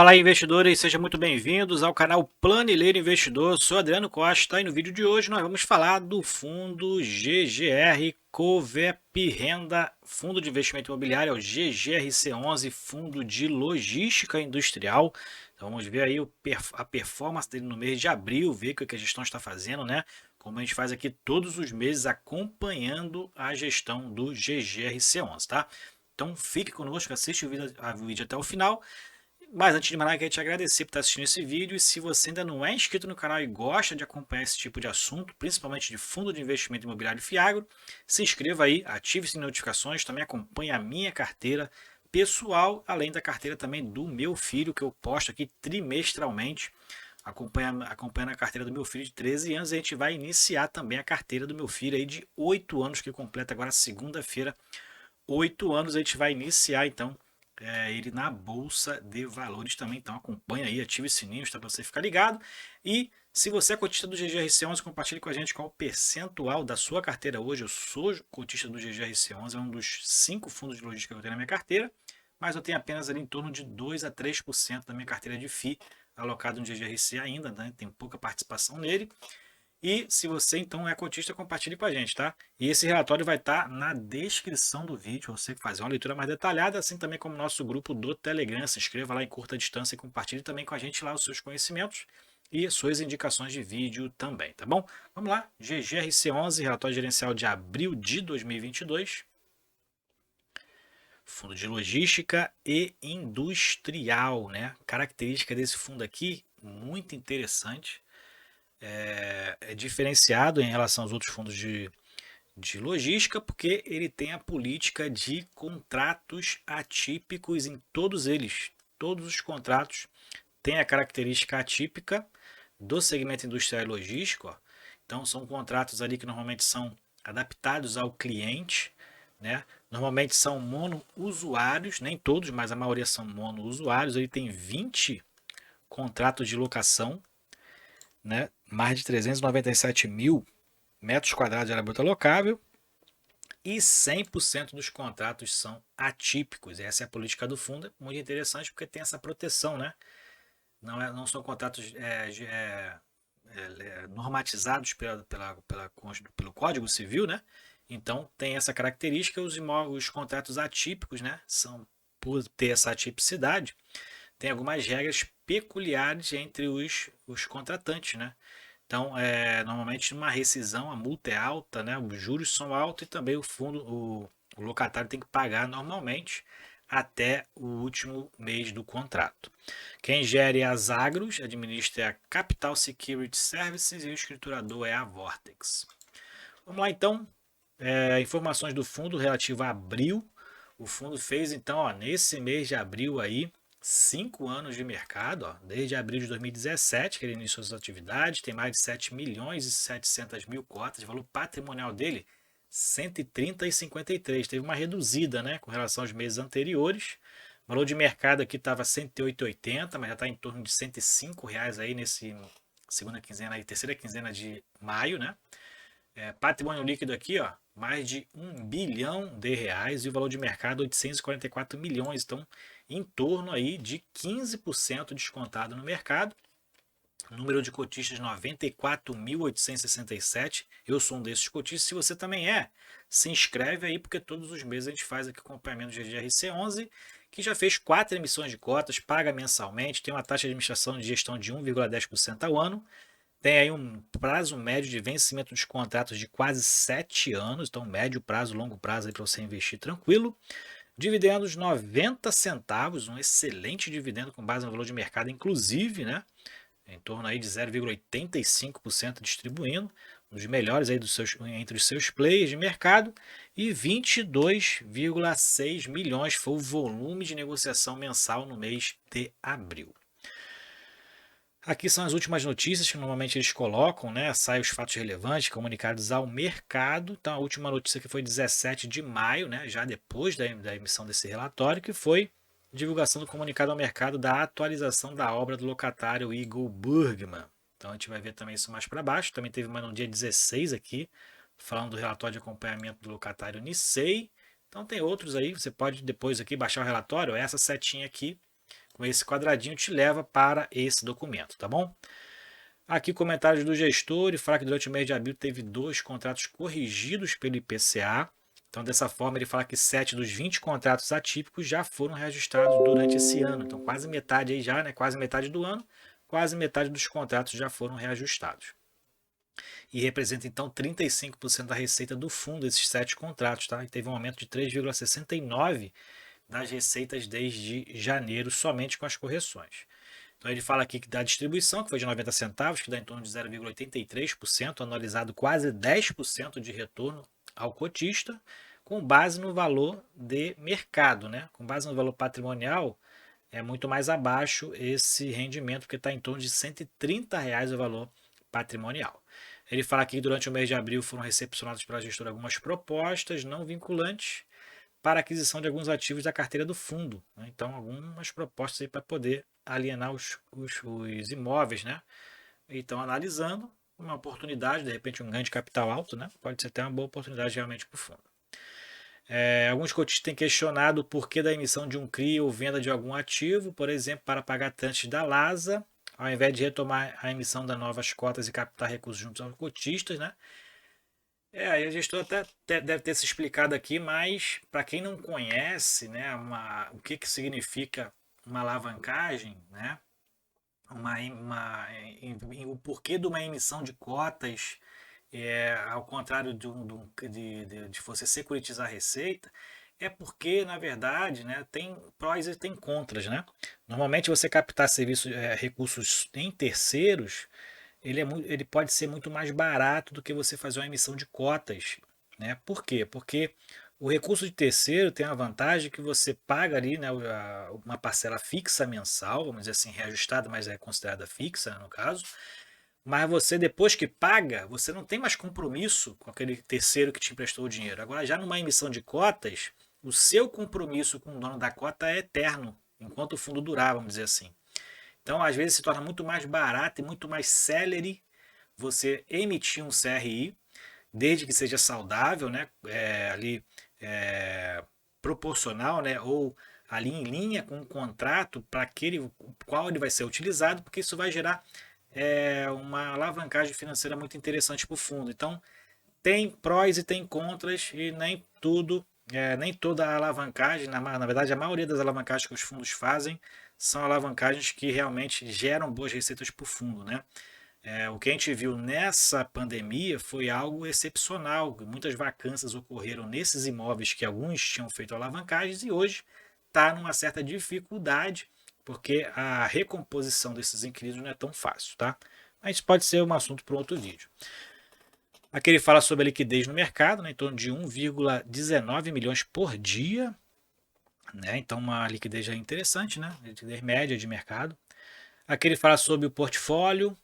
Fala aí, investidores, sejam muito bem-vindos ao canal Planileiro Investidor. Sou Adriano Costa e no vídeo de hoje nós vamos falar do fundo GGR Covep Renda, fundo de investimento imobiliário, é o GGRC11, fundo de logística industrial. Então vamos ver aí a performance dele no mês de abril, ver o que a gestão está fazendo, né? Como a gente faz aqui todos os meses acompanhando a gestão do GGRC11, tá? Então fique conosco, assiste o vídeo até o final. Mas antes de mais nada, eu quero te agradecer por estar assistindo esse vídeo. E se você ainda não é inscrito no canal e gosta de acompanhar esse tipo de assunto, principalmente de fundo de investimento imobiliário Fiagro, se inscreva aí, ative as notificações, também acompanhe a minha carteira pessoal, além da carteira também do meu filho, que eu posto aqui trimestralmente. Acompanhando a carteira do meu filho de 13 anos, e a gente vai iniciar também a carteira do meu filho aí de 8 anos, que completa agora segunda-feira 8 anos. A gente vai iniciar então ele na Bolsa de Valores também. Então acompanha aí, ative o sininho para você ficar ligado. E se você é cotista do GGRC11, compartilhe com a gente qual o percentual da sua carteira hoje. Eu sou cotista do GGRC11, é um dos 5 fundos de logística que eu tenho na minha carteira, mas eu tenho apenas ali em torno de 2 a 3% da minha carteira de FI alocado no GGRC ainda, né? Tem pouca participação nele. E se você então é cotista, compartilhe com a gente, tá? E esse relatório vai estar na descrição do vídeo, você fazer uma leitura mais detalhada, assim também como o nosso grupo do Telegram. Se inscreva lá em curta distância e compartilhe também com a gente lá os seus conhecimentos e suas indicações de vídeo também, tá bom? Vamos lá, GGRC11, relatório gerencial de abril de 2022. Fundo de logística e industrial, né? Característica desse fundo aqui, muito interessante. É diferenciado em relação aos outros fundos de logística, porque ele tem a política de contratos atípicos em todos eles. Todos os contratos têm a característica atípica do segmento industrial e logístico. Ó. Então, são contratos ali que normalmente são adaptados ao cliente, né? Normalmente são monousuários, nem todos, mas a maioria são monousuários. Ele tem 20 contratos de locação, né? Mais de 397 mil metros quadrados de área bruta locável, e 100% dos contratos são atípicos. Essa é a política do fundo, é muito interessante porque tem essa proteção, né? Não são contratos normatizados pelo Código Civil, né? Então tem essa característica. Os contratos atípicos, né? São, por ter essa atipicidade, tem algumas regras peculiares entre os contratantes, né? Então, normalmente numa rescisão a multa é alta, né? Os juros são altos e também o locatário tem que pagar normalmente até o último mês do contrato. Quem gere as Agros, administra a Capital Security Services e o escriturador é a Vortex. Vamos lá então, informações do fundo relativo a abril. O fundo fez então, ó, nesse mês de abril aí, 5 anos de mercado, ó, desde abril de 2017 que ele iniciou suas atividades, tem mais de 7 milhões e 700 mil cotas, o valor patrimonial dele 130,53, teve uma reduzida, né, com relação aos meses anteriores. O valor de mercado aqui estava 108,80, mas já está em torno de R$ 105 aí nesse segunda quinzena e terceira quinzena de maio, né? Patrimônio líquido aqui, ó, mais de R$ 1 bilhão e o valor de mercado 844 milhões, então em torno aí de 15% descontado no mercado. Número de cotistas 94.867. Eu sou um desses cotistas. Se você também se inscreve aí, porque todos os meses a gente faz aqui o acompanhamento do GGRC11, que já fez 4 emissões de cotas, paga mensalmente, tem uma taxa de administração de gestão de 1,10% ao ano. Tem aí um prazo médio de vencimento dos contratos de quase 7 anos, então médio prazo, longo prazo para você investir tranquilo. Dividendos 90 centavos, um excelente dividendo com base no valor de mercado, inclusive, né? Em torno aí de 0,85% distribuindo, um dos melhores aí entre os seus players de mercado, e 22,6 milhões foi o volume de negociação mensal no mês de abril. Aqui são as últimas notícias que normalmente eles colocam, né? Saem os fatos relevantes comunicados ao mercado. Então a última notícia que foi 17 de maio, né? Já depois da emissão desse relatório, que foi divulgação do comunicado ao mercado da atualização da obra do locatário Igor Bergman. Então a gente vai ver também isso mais para baixo. Também teve uma no dia 16 aqui, falando do relatório de acompanhamento do locatário Nissei. Então tem outros aí, você pode depois aqui baixar o relatório, essa setinha aqui, com esse quadradinho te leva para esse documento, tá bom? Aqui comentários do gestor, ele fala que durante o mês de abril teve 2 contratos corrigidos pelo IPCA. Então, dessa forma, ele fala que 7 dos 20 contratos atípicos já foram reajustados durante esse ano. Então, quase metade aí já, né? Quase metade do ano, quase metade dos contratos já foram reajustados. E representa, então, 35% da receita do fundo, esses 7 contratos, tá? E teve um aumento de 3,69% das receitas desde janeiro, somente com as correções. Então ele fala aqui que da distribuição, que foi de 90 centavos, que dá em torno de 0,83%, anualizado quase 10% de retorno ao cotista, com base no valor de mercado, né? Com base no valor patrimonial, é muito mais abaixo esse rendimento, porque está em torno de R$ 130 o valor patrimonial. Ele fala aqui que durante o mês de abril foram recepcionadas pela gestora algumas propostas não vinculantes para aquisição de alguns ativos da carteira do fundo. Né? Então, algumas propostas para poder alienar os imóveis. Né? Então, analisando uma oportunidade, de repente um ganho de capital alto, né? Pode ser até uma boa oportunidade realmente para o fundo. Alguns cotistas têm questionado o porquê da emissão de um CRI ou venda de algum ativo, por exemplo, para pagar taxas da LASA, ao invés de retomar a emissão das novas cotas e captar recursos juntos aos cotistas, né? Aí a gestora até deve ter se explicado aqui, mas para quem não conhece, né, o que significa uma alavancagem, né, o porquê de uma emissão de cotas, ao contrário de você securitizar a receita, é porque, na verdade, né, tem prós e tem contras. Né? Normalmente você captar recursos em terceiros, ele pode ser muito mais barato do que você fazer uma emissão de cotas. Né? Por quê? Porque o recurso de terceiro tem a vantagem que você paga ali, né, uma parcela fixa mensal, vamos dizer assim, reajustada, mas é considerada fixa, no caso. Mas você, depois que paga, você não tem mais compromisso com aquele terceiro que te emprestou o dinheiro. Agora, já numa emissão de cotas, o seu compromisso com o dono da cota é eterno, enquanto o fundo durar, vamos dizer assim. Então, às vezes, se torna muito mais barato e muito mais célere você emitir um CRI, desde que seja saudável, né? Ali proporcional, né? Ou ali em linha com o contrato para aquele qual ele vai ser utilizado, porque isso vai gerar uma alavancagem financeira muito interessante para o fundo. Então, tem prós e tem contras e nem tudo, nem toda a alavancagem, na verdade a maioria das alavancagens que os fundos fazem são alavancagens que realmente geram boas receitas para o fundo. Né? O que a gente viu nessa pandemia foi algo excepcional, muitas vacâncias ocorreram nesses imóveis que alguns tinham feito alavancagens e hoje está numa certa dificuldade, porque a recomposição desses inquilinos não é tão fácil. Tá? Mas isso pode ser um assunto para um outro vídeo. Aqui ele fala sobre a liquidez no mercado, né, em torno de 1,19 milhões por dia. Né, então, uma liquidez já interessante, né, liquidez média de mercado. Aqui ele fala sobre o portfólio.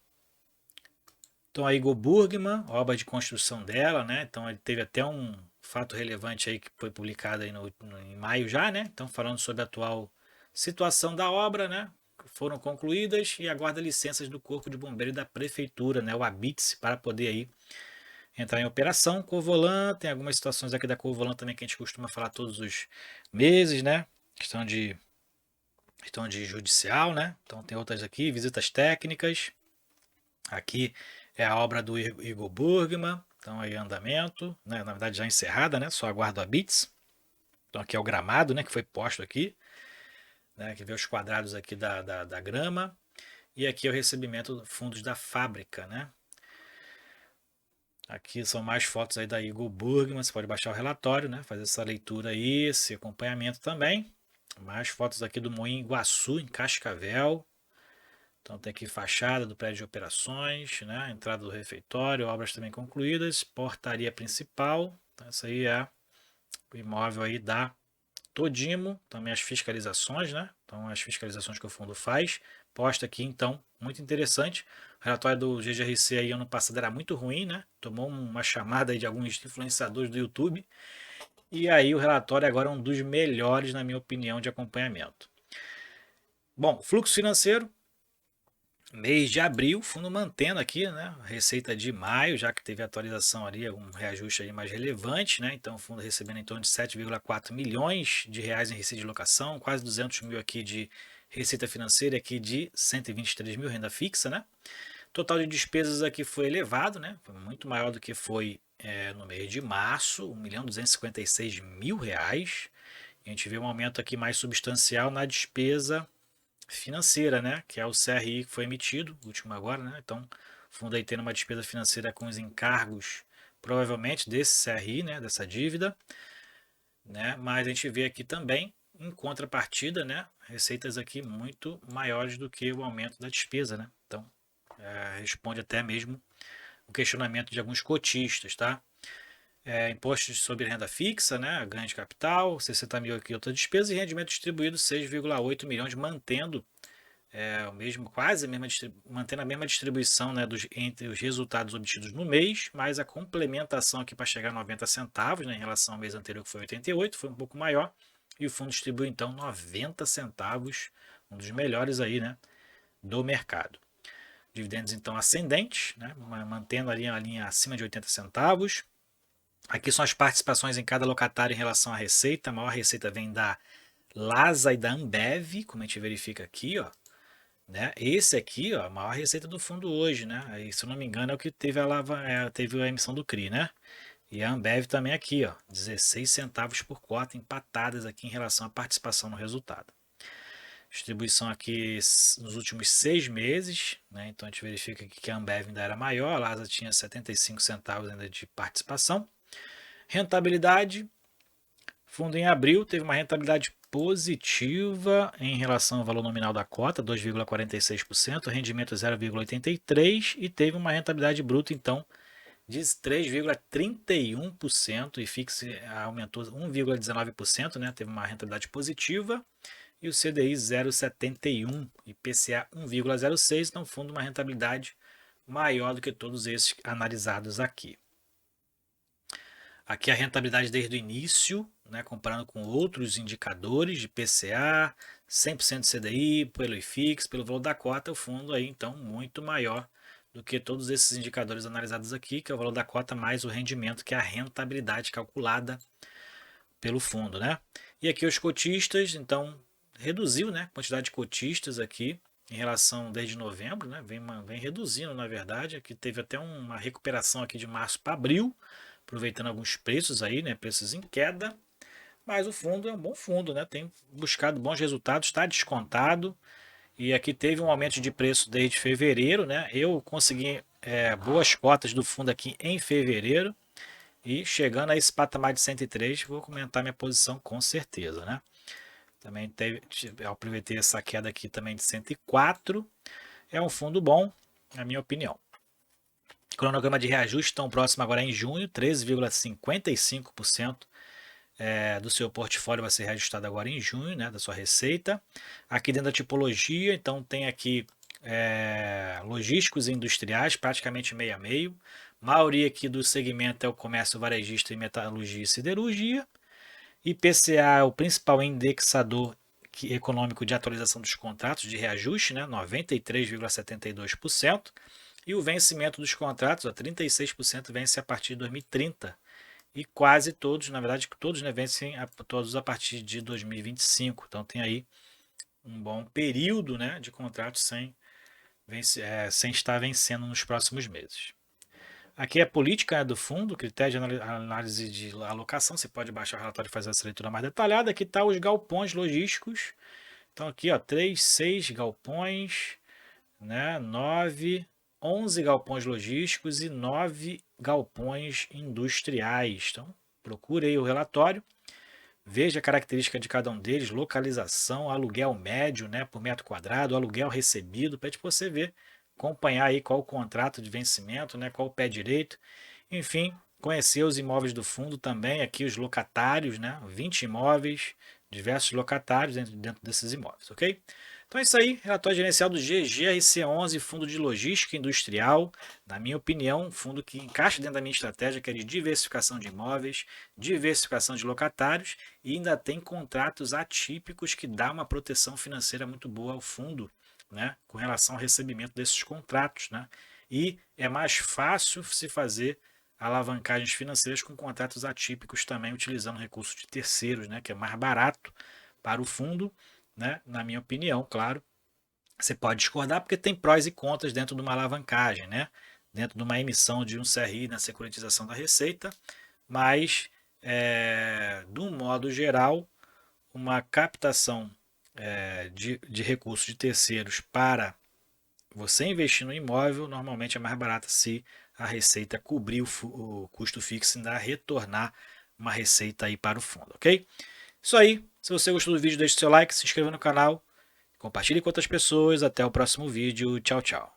Então, a Igor Burgman, obra de construção dela. Né, então, ele teve até um fato relevante aí que foi publicado aí em maio já. Né, então, falando sobre a atual situação da obra, né, foram concluídas e aguarda licenças do Corpo de Bombeiro e da Prefeitura, né, o ABITS, para poder aí entrar em operação. Covolan, tem algumas situações aqui da Covolan também que a gente costuma falar todos os meses, né? Questão de judicial, né? Então tem outras aqui, visitas técnicas. Aqui é a obra do Igor Burgman, então aí andamento, né? Na verdade já encerrada, né? Só aguardo a bits. Então aqui é o gramado, né? Que foi posto aqui, né? Que vê os quadrados aqui da grama. E aqui é o recebimento de fundos da fábrica, né? Aqui são mais fotos aí da Igor Burgman, você pode baixar o relatório, né? Fazer essa leitura aí, esse acompanhamento também. Mais fotos aqui do Moinho Iguaçu, em Cascavel. Então tem aqui fachada do prédio de operações, né? Entrada do refeitório, obras também concluídas, portaria principal. Então, essa aí é o imóvel aí da Todimo, também as fiscalizações, né? Então as fiscalizações que o fundo faz, posta aqui então, muito interessante. O relatório do GGRC aí ano passado era muito ruim, né? Tomou uma chamada aí de alguns influenciadores do YouTube. E aí o relatório agora é um dos melhores, na minha opinião, de acompanhamento. Bom, fluxo financeiro, mês de abril, fundo mantendo aqui, né? Receita de maio, já que teve atualização ali, um reajuste aí mais relevante, né? Então o fundo recebendo em torno de 7,4 milhões de reais em receita de locação, quase 200 mil aqui de receita financeira aqui de 123 mil, renda fixa, né? Total de despesas aqui foi elevado, né? Foi muito maior do que foi no mês de março, R$ 1.256.000. A gente vê um aumento aqui mais substancial na despesa financeira, né? Que é o CRI que foi emitido, o último agora, né? Então, o fundo aí tendo uma despesa financeira com os encargos, provavelmente desse CRI, né? Dessa dívida, né? Mas a gente vê aqui também, em contrapartida, né? Receitas aqui muito maiores do que o aumento da despesa, né? Então, responde até mesmo o questionamento de alguns cotistas, tá? Impostos sobre renda fixa, né? Ganho de capital, 60 mil aqui outra despesa e rendimento distribuído 6,8 milhões, mantendo o mesmo, quase a mesma, mantendo a mesma distribuição, né, entre os resultados obtidos no mês, mas a complementação aqui para chegar a 90 centavos, né, em relação ao mês anterior que foi 88, foi um pouco maior, e o fundo distribui então 90 centavos, um dos melhores aí, né, do mercado. Dividendos então ascendentes, né, mantendo ali a linha acima de 80 centavos. Aqui são as participações em cada locatário em relação à receita. A maior receita vem da Lasa e da Ambev, como a gente verifica aqui, ó. Né? Esse aqui, ó, a maior receita do fundo hoje, né? Aí, se eu não me engano, é o que teve teve a emissão do CRI, né? E a Ambev também aqui, ó, 16 centavos por cota, empatadas aqui em relação à participação no resultado. Distribuição aqui nos últimos 6 meses, né? Então a gente verifica aqui que a Ambev ainda era maior, a Lasa tinha 75 centavos ainda de participação. Rentabilidade, fundo em abril teve uma rentabilidade positiva em relação ao valor nominal da cota, 2,46%, rendimento 0,83% e teve uma rentabilidade bruta então de 3,31% e fixe aumentou 1,19%, né? Teve uma rentabilidade positiva e o CDI 0,71 e PCA 1,06, então fundo uma rentabilidade maior do que todos esses analisados aqui. Aqui a rentabilidade desde o início, né, comparando com outros indicadores de PCA, 100% de CDI, pelo IFIX, pelo valor da cota, o fundo aí então muito maior do que todos esses indicadores analisados aqui, que é o valor da cota mais o rendimento, que é a rentabilidade calculada pelo fundo, né? E aqui os cotistas, então reduziu, né, a quantidade de cotistas aqui em relação desde novembro, né, vem reduzindo na verdade, aqui teve até uma recuperação aqui de março para abril, aproveitando alguns preços aí, né, preços em queda, mas o fundo é um bom fundo, né, tem buscado bons resultados, está descontado, e aqui teve um aumento de preço desde fevereiro, né, eu consegui boas cotas do fundo aqui em fevereiro, e chegando a esse patamar de 103, vou comentar minha posição com certeza, né. Também eu aproveitei essa queda aqui também de 104, é um fundo bom, na minha opinião. Cronograma de reajuste tão próximo agora em junho, 13,55% do seu portfólio vai ser reajustado agora em junho, né, da sua receita. Aqui dentro da tipologia, então tem aqui logísticos e industriais, praticamente meio a meio. A maioria aqui do segmento é o comércio varejista e metalurgia e siderurgia. IPCA é o principal indexador econômico de atualização dos contratos de reajuste, né, 93,72%. E o vencimento dos contratos, 36% vence a partir de 2030. E quase todos, na verdade, todos, né, vencem todos a partir de 2025. Então tem aí um bom período, né, de contratos sem estar vencendo nos próximos meses. Aqui é a política, né, do fundo, critério de análise de alocação. Você pode baixar o relatório e fazer essa leitura mais detalhada. Aqui está os galpões logísticos. Então aqui, ó, 3, 6 galpões, né, 9, 11 galpões logísticos e 9 galpões industriais. Então procure aí o relatório, veja a característica de cada um deles, localização, aluguel médio, né, por metro quadrado, aluguel recebido, para você ver, acompanhar aí qual o contrato de vencimento, né, qual o pé direito, enfim, conhecer os imóveis do fundo também, aqui os locatários, né, 20 imóveis, diversos locatários dentro desses imóveis, ok? Então é isso aí, relatório gerencial do GGRC11, Fundo de Logística Industrial, na minha opinião, um fundo que encaixa dentro da minha estratégia, que é de diversificação de imóveis, diversificação de locatários e ainda tem contratos atípicos que dá uma proteção financeira muito boa ao fundo, né, com relação ao recebimento desses contratos, né, e é mais fácil se fazer alavancagens financeiras com contratos atípicos também, utilizando recursos de terceiros, né, que é mais barato para o fundo né? Na minha opinião, claro. Você pode discordar porque tem prós e contras dentro de uma alavancagem, né? Dentro de uma emissão de um CRI na securitização da receita, mas, de um modo geral, uma captação de recursos de terceiros para você investir no imóvel normalmente é mais barata se a receita cobrir o custo fixo e ainda retornar uma receita aí para o fundo, ok? Isso aí. Se você gostou do vídeo, deixe seu like, se inscreva no canal, compartilhe com outras pessoas. Até o próximo vídeo. Tchau, tchau.